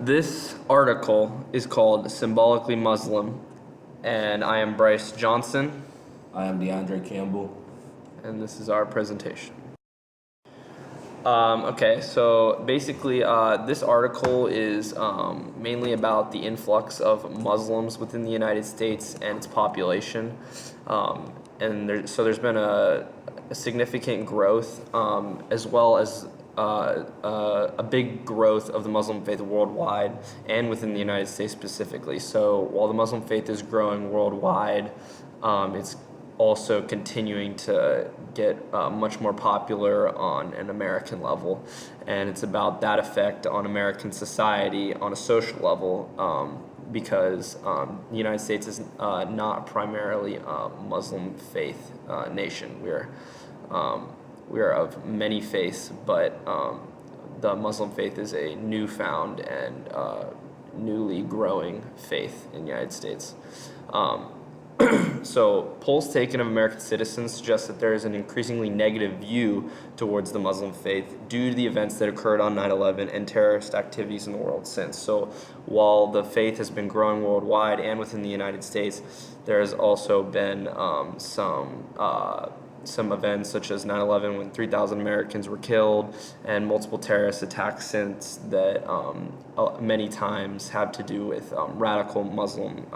This article is called Symbolically Muslim, and I am Bryce Johnson, I am DeAndre Campbell. and this is our presentation. Okay, so basically, this article is mainly about the influx of Muslims within the United States and its population. So there's been a significant growth, as well as a big growth of the Muslim faith worldwide and within the United States specifically. So while the Muslim faith is growing worldwide, it's also continuing to get much more popular on an American level, and it's about that effect on American society on a social level, because the United States is not primarily a Muslim faith nation. We are of many faiths, but the Muslim faith is a newfound and newly growing faith in the United States. So polls taken of American citizens suggest that there is an increasingly negative view towards the Muslim faith due to the events that occurred on 9/11 and terrorist activities in the world since. So while the faith has been growing worldwide and within the United States, there has also been some events such as 9/11 when 3,000 Americans were killed, and multiple terrorist attacks since that many times have to do with radical Muslim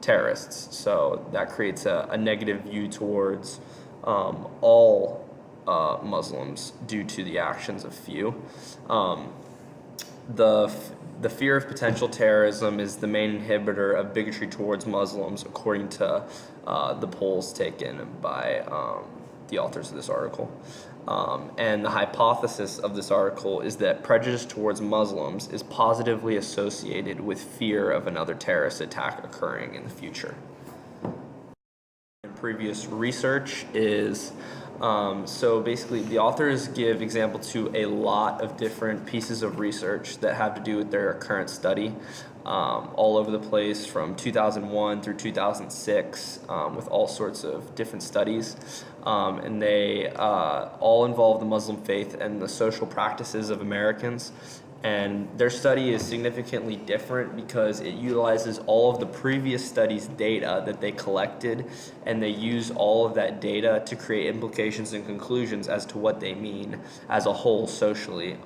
terrorists. So that creates a negative view towards all Muslims due to the actions of few. The fear of potential terrorism is the main inhibitor of bigotry towards Muslims, according to the polls taken by the authors of this article. And the hypothesis of this article is that prejudice towards Muslims is positively associated with fear of another terrorist attack occurring in the future. Previous research is so basically the authors give example to a lot of different pieces of research that have to do with their current study, all over the place from 2001 through 2006, with all sorts of different studies, and they all involve the Muslim faith and the social practices of Americans. And their study is significantly different because it utilizes all of the previous studies' data that they collected, and they use all of that data to create implications and conclusions as to what they mean as a whole socially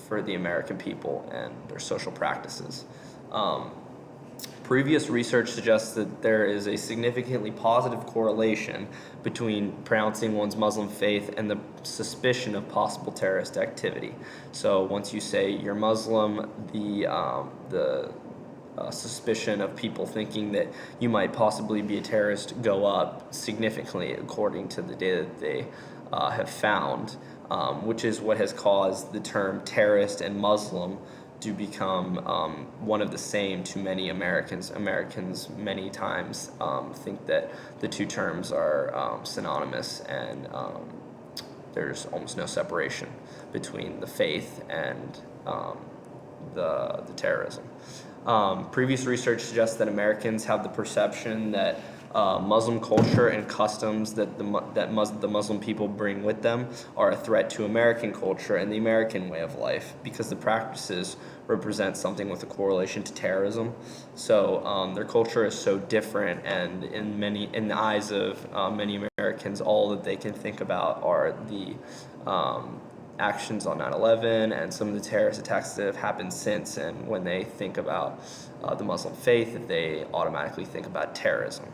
for the American people and their social practices. Previous research suggests that there is a significantly positive correlation between pronouncing one's Muslim faith and the suspicion of possible terrorist activity. So once you say you're Muslim, the suspicion of people thinking that you might possibly be a terrorist go up significantly, according to the data that they have found, which is what has caused the term terrorist and Muslim to become one of the same to many Americans. Americans many times think that the two terms are synonymous, and there's almost no separation between the faith and the terrorism. Previous research suggests that Americans have the perception that Muslim culture and customs that the Muslim people bring with them are a threat to American culture and the American way of life, because the practices represent something with a correlation to terrorism. So their culture is so different, and in the eyes of many Americans, all that they can think about are the actions on 9/11 and some of the terrorist attacks that have happened since. And when they think about the Muslim faith, they automatically think about terrorism.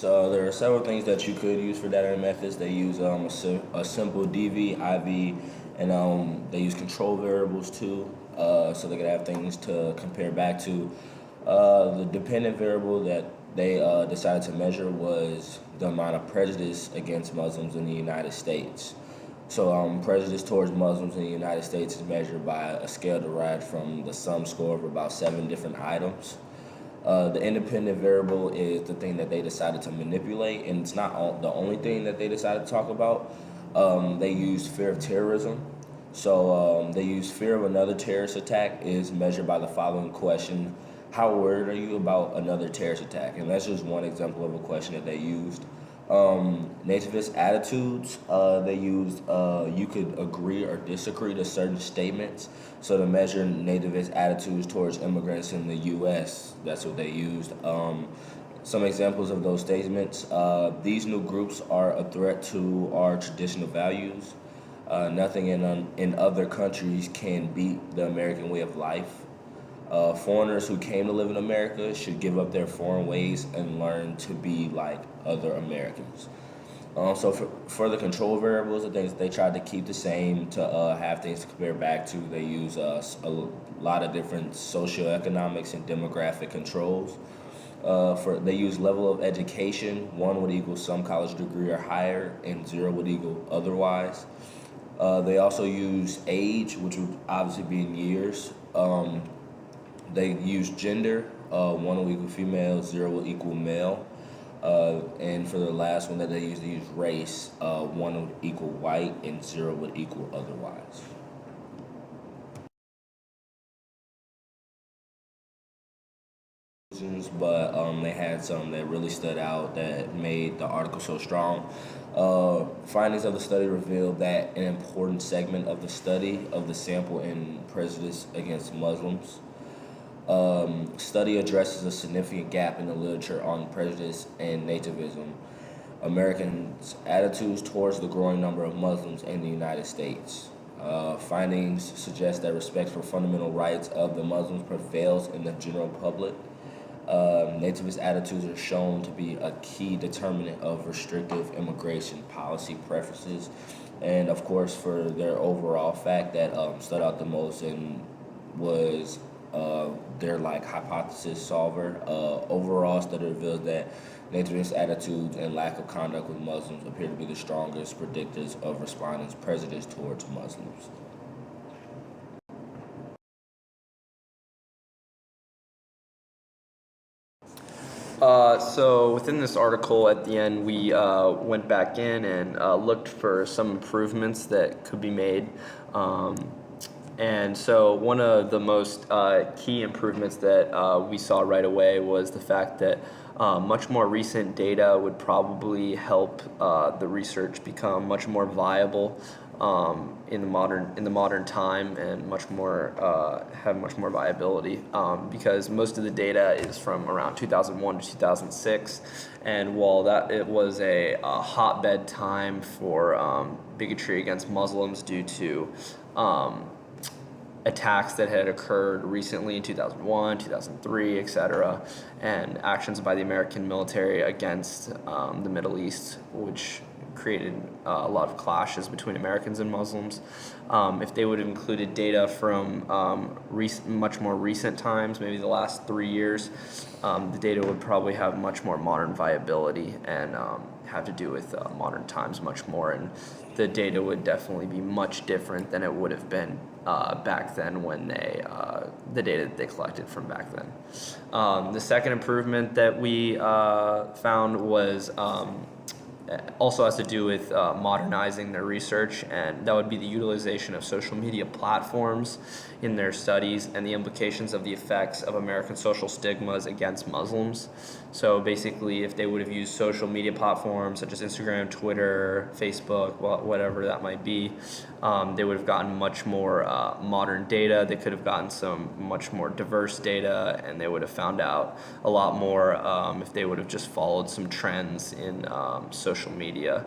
There are several things that you could use for data methods. They use a simple DV, IV, and they use control variables too, so they could have things to compare back to. The dependent variable that they decided to measure was the amount of prejudice against Muslims in the United States. So prejudice towards Muslims in the United States is measured by a scale derived from the sum score of about 7 different items. The independent variable is the thing that they decided to manipulate, and it's not the only thing that they decided to talk about. They used fear of terrorism. So they used fear of another terrorist attack is measured by the following question: how worried are you about another terrorist attack? And that's just one example of a question that they used. Nativist attitudes, they used you could agree or disagree to certain statements. So to measure nativist attitudes towards immigrants in the U.S., that's what they used. Some examples of those statements: these new groups are a threat to our traditional values. Nothing in other countries can beat the American way of life. Foreigners who came to live in America should give up their foreign ways and learn to be like other Americans. So for the control variables, the things they tried to keep the same to have things to compare back to. They use a lot of different socioeconomics and demographic controls. They use level of education. 1 would equal some college degree or higher, and 0 would equal otherwise. They also use age, which would obviously be in years. They use gender. 1 will equal female, 0 will equal male. And for the last one that they use race. 1 would equal white, and 0 would equal otherwise. But they had some that really stood out that made the article so strong. Findings of the study revealed that an important segment of the study of the sample in prejudice against Muslims. Study addresses a significant gap in the literature on prejudice and nativism. Americans' attitudes towards the growing number of Muslims in the United States. Findings suggest that respect for fundamental rights of the Muslims prevails in the general public. Nativist attitudes are shown to be a key determinant of restrictive immigration policy preferences, and of course, for their overall fact that stood out the most and was their like hypothesis solver. Overall, study reveals that nativist attitudes and lack of conduct with Muslims appear to be the strongest predictors of respondents' prejudice towards Muslims. So within this article, at the end, we went back in and looked for some improvements that could be made. And so one of the most key improvements that we saw right away was the fact that much more recent data would probably help the research become much more viable in the modern time, and much more have much more viability, because most of the data is from around 2001 to 2006, and while that it was a hotbed time for bigotry against Muslims due to attacks that had occurred recently in 2001, 2003, etc., and actions by the American military against the Middle East, which created a lot of clashes between Americans and Muslims. If they would have included data from much more recent times, maybe the last 3 years, the data would probably have much more modern viability and have to do with modern times much more, and the data would definitely be much different than it would have been back then when the data that they collected from back then. The second improvement that we found was also has to do with modernizing their research, and that would be the utilization of social media platforms in their studies and the implications of the effects of American social stigmas against Muslims. So basically, if they would have used social media platforms such as Instagram, Twitter, Facebook, whatever that might be, they would have gotten much more modern data. They could have gotten some much more diverse data, and they would have found out a lot more if they would have just followed some trends in social media,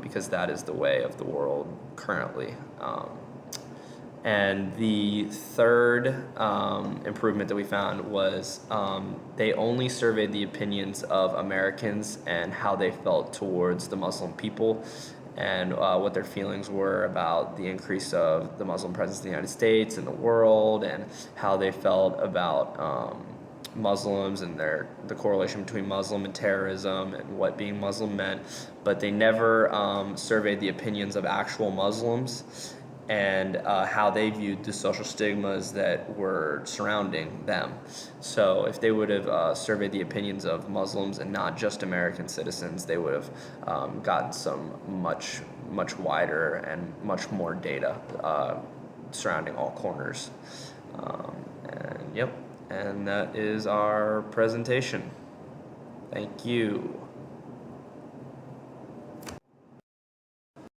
because that is the way of the world currently. And the third improvement that we found was they only surveyed the opinions of Americans and how they felt towards the Muslim people, and what their feelings were about the increase of the Muslim presence in the United States and the world, and how they felt about Muslims and the correlation between Muslim and terrorism and what being Muslim meant. But they never surveyed the opinions of actual Muslims and how they viewed the social stigmas that were surrounding them. So if they would have surveyed the opinions of Muslims and not just American citizens, they would have gotten some much wider and much more data surrounding all corners. And that is our presentation. Thank you.